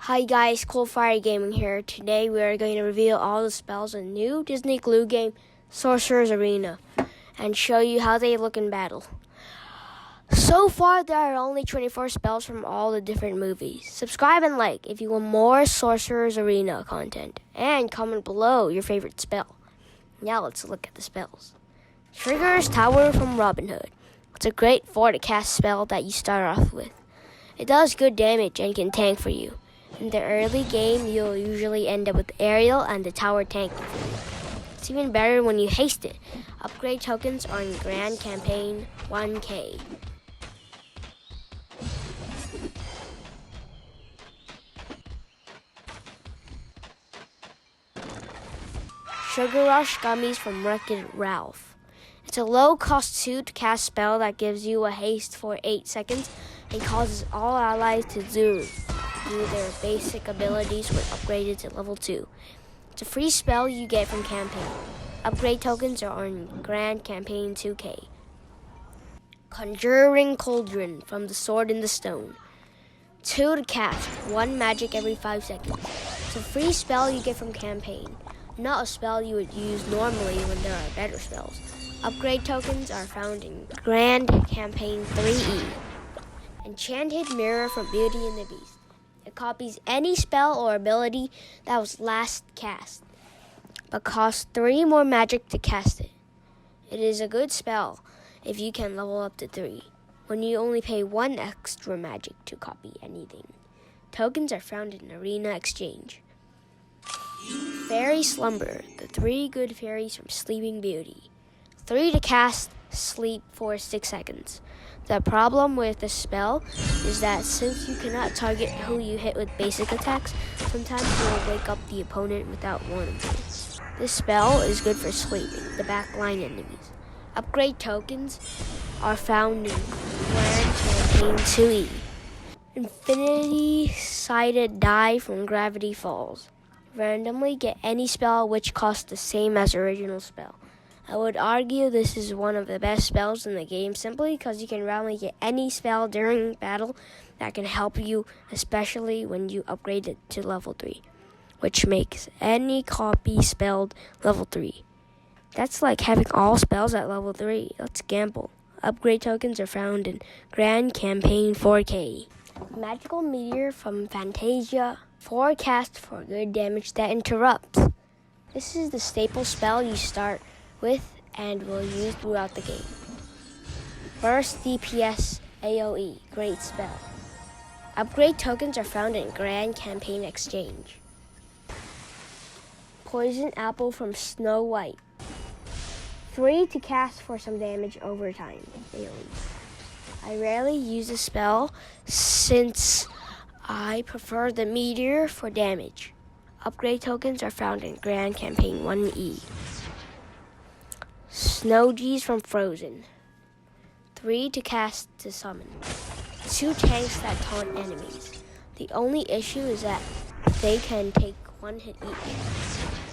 Hi guys, Coolfire Gaming here. Today we are going to reveal all the spells in the new Disney Glue game, Sorcerer's Arena, and show you how they look in battle. So far, there are only 24 spells from all the different movies. Subscribe and like if you want more Sorcerer's Arena content, and comment below your favorite spell. Now let's look at the spells. Triggers Tower from Robin Hood. It's a great 4-cast spell that you start off with. It does good damage and can tank for you. In the early game, you'll usually end up with Ariel and the tower tanking for you. It's even better when you haste it. Upgrade tokens are in Grand Campaign 1K. Sugar Rush Gummies from Wreck-It Ralph. It's a low-cost 2-cast spell that gives you a haste for 8 seconds and causes all allies to zoom. Their basic abilities were upgraded to level 2. It's a free spell you get from campaign. Upgrade tokens are on Grand Campaign 2K. Conjuring Cauldron from the Sword in the Stone. 2 to cast, 1 magic every 5 seconds. It's a free spell you get from campaign, not a spell you would use normally when there are better spells. Upgrade tokens are found in Grand Campaign 3E. Enchanted Mirror from Beauty and the Beast. It copies any spell or ability that was last cast, but costs 3 more magic to cast it. It is a good spell if you can level up to 3, when you only pay 1 extra magic to copy anything. Tokens are found in Arena Exchange. Fairy Slumber, the 3 good fairies from Sleeping Beauty. 3 to cast, sleep for 6 seconds. The problem with this spell is that since you cannot target who you hit with basic attacks, sometimes you will wake up the opponent without warning you. This spell is good for sleeping the backline enemies. Upgrade tokens are found in Grand Campaign 2E. Infinity-sided die from Gravity Falls. Randomly get any spell which costs the same as original spell. I would argue this is one of the best spells in the game simply because you can randomly get any spell during battle that can help you, especially when you upgrade it to level 3, which makes any copy spelled level 3. That's like having all spells at level 3. Let's gamble. Upgrade tokens are found in Grand Campaign 4K. Magical Meteor from Fantasia. 4 cast for good damage that interrupts. This is the staple spell you start with and will use throughout the game. Burst DPS AoE, great spell. Upgrade tokens are found in Grand Campaign Exchange. Poison Apple from Snow White. 3 to cast for some damage over time, AoE. I rarely use this spell since I prefer the Meteor for damage. Upgrade tokens are found in Grand Campaign 1E. Snowgies from Frozen. 3 to cast to summon. 2 tanks that taunt enemies. The only issue is that they can take 1 hit each.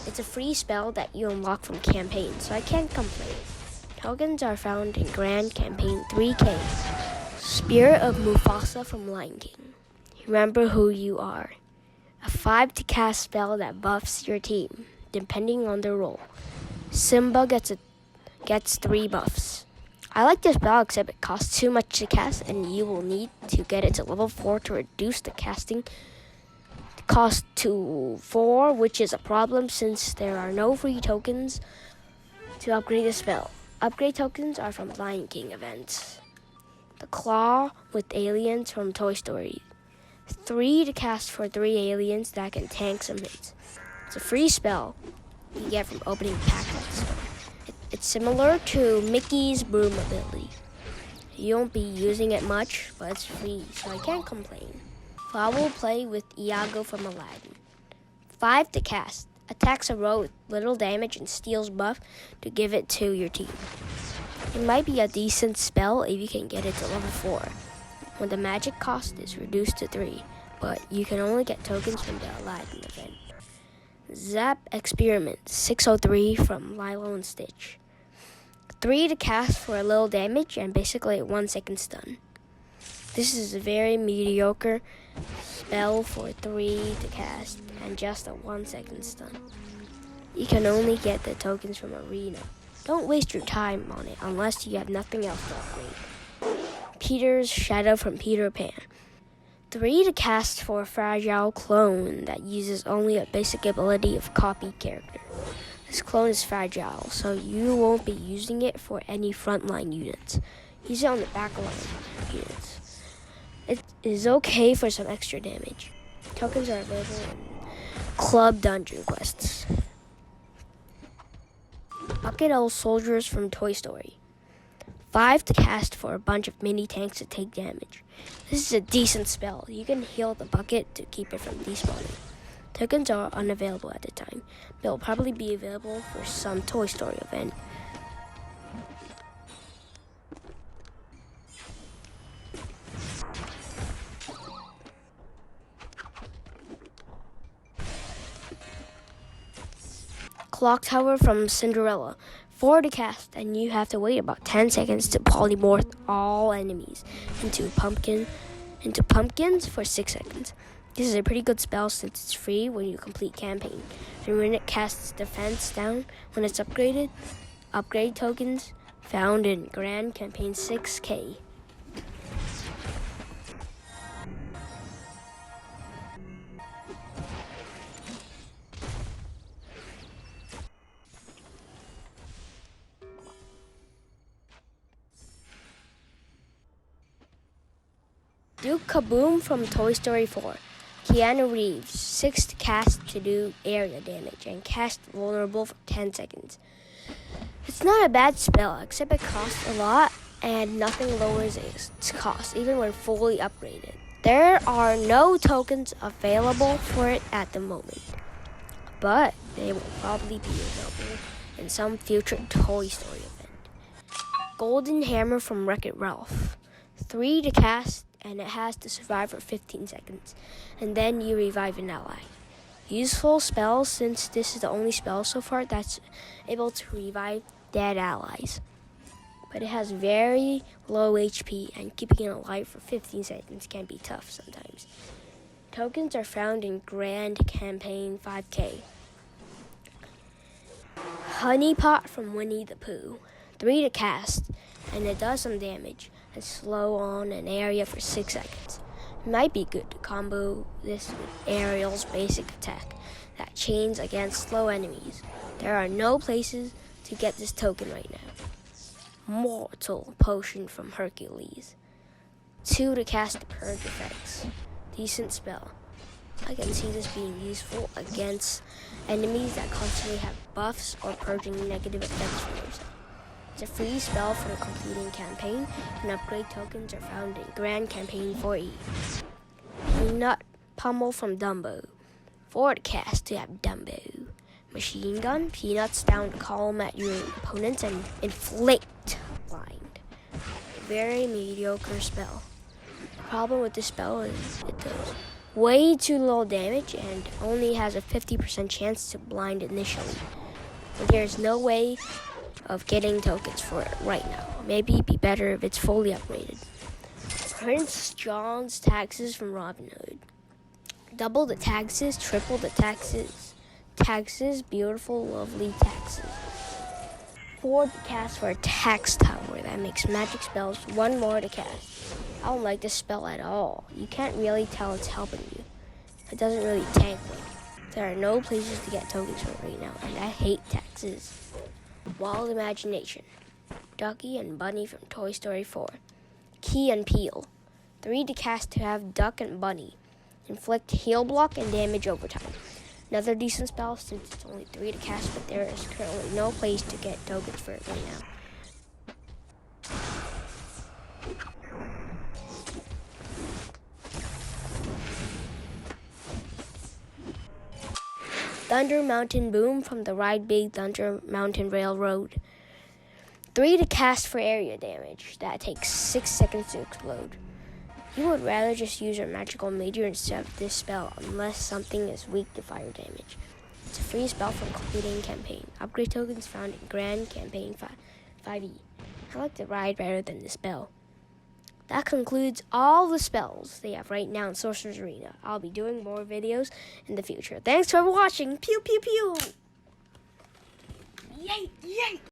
It's a free spell that you unlock from campaign, so I can't complain. Tokens are found in Grand Campaign 3K. Spirit of Mufasa from Lion King. Remember who you are. A 5 to cast spell that buffs your team, depending on their role. Simba gets 3 buffs. I like this spell except it costs too much to cast and you will need to get it to level 4 to reduce the casting cost to 4, which is a problem since there are no free tokens to upgrade the spell. Upgrade tokens are from Lion King events. The Claw with aliens from Toy Story. 3 to cast for 3 aliens that can tank some hits. It's a free spell you get from opening packs at the store. It's similar to Mickey's broom ability. You won't be using it much, but it's free, so I can't complain. Fowl will play with Iago from Aladdin. 5 to cast. Attacks a row with little damage and steals buff to give it to your team. It might be a decent spell if you can get it to level 4, when the magic cost is reduced to 3, but you can only get tokens from the Aladdin event. Zap Experiment 603 from Lilo and Stitch. 3 to cast for a little damage and basically a 1 second stun. This is very mediocre spell for 3 to cast, and just a 1-second stun. You can only get the tokens from Arena. Don't waste your time on it unless you have nothing else to upgrade. Peter's Shadow from Peter Pan. 3 to cast for a fragile clone that uses only a basic ability of copy character. This clone is fragile, so you won't be using it for any frontline units. Use it on the backline units. It is okay for some extra damage. Tokens are available in Club Dungeon quests. Bucket Old Soldiers from Toy Story. 5 to cast for a bunch of mini tanks to take damage. This is a decent spell. You can heal the bucket to keep it from despawning. Tokens are unavailable at the time, but will probably be available for some Toy Story event. Clock Tower from Cinderella. 4 to cast, and you have to wait about 10 seconds to polymorph all enemies into pumpkins for 6 seconds. This is a pretty good spell since it's free when you complete campaign. And when it casts defense down when it's upgraded, upgrade tokens found in Grand Campaign 6K. Do Kaboom from Toy Story 4. Keanu Reeves, 6 to cast to do area damage and cast vulnerable for 10 seconds. It's not a bad spell, except it costs a lot and nothing lowers its cost, even when fully upgraded. There are no tokens available for it at the moment, but they will probably be available in some future Toy Story event. Golden Hammer from Wreck-It Ralph. 3 to cast, and it has to survive for 15 seconds, and then you revive an ally. Useful spell since this is the only spell so far that's able to revive dead allies. But it has very low HP, and keeping it alive for 15 seconds can be tough sometimes. Tokens are found in Grand Campaign 5K. Hunny Pot from Winnie the Pooh. 3 to cast, and it does some damage and slow on an area for 6 seconds. It might be good to combo this with Ariel's basic attack that chains against slow enemies. There are no places to get this token right now. Mortal Potion from Hercules. 2 to cast Purge effects. Decent spell. I can see this being useful against enemies that constantly have buffs or purging negative effects from yourself. It's a free spell for completing campaign, and upgrade tokens are found in Grand Campaign 4E. Peanut Pummel from Dumbo. 4 to cast to have Dumbo. Machine gun, peanuts down to column at your opponents and inflict blind. A very mediocre spell. The problem with this spell is it does way too low damage and only has a 50% chance to blind initially. But there's no way of getting tokens for it right now. Maybe it'd be better if it's fully upgraded. Prince John's taxes from Robin Hood. Double the taxes, triple the taxes. Taxes, beautiful, lovely taxes. 4 to cast for a tax tower that makes magic spells 1 more to cast. I don't like this spell at all. You can't really tell it's helping you. It doesn't really tank me. There are no places to get tokens for it right now, and I hate taxes. Wild Imagination. Ducky and Bunny from Toy Story 4. Key and Peel. 3 to cast to have Duck and Bunny. Inflict heal block and damage over time. Another decent spell since it's only 3 to cast, but there is currently no place to get tokens for it right now. Thunder Mountain Boom from the Ride Big Thunder Mountain Railroad. 3 to cast for area damage that takes 6 seconds to explode. You would rather just use your magical meteor instead of this spell unless something is weak to fire damage. It's a free spell from completing campaign. Upgrade tokens found in Grand Campaign 5E. I like the ride better than the spell. that concludes all the spells they have right now in Sorcerer's Arena. I'll be doing more videos in the future. Thanks for watching. Pew, pew, pew. Yay, yay.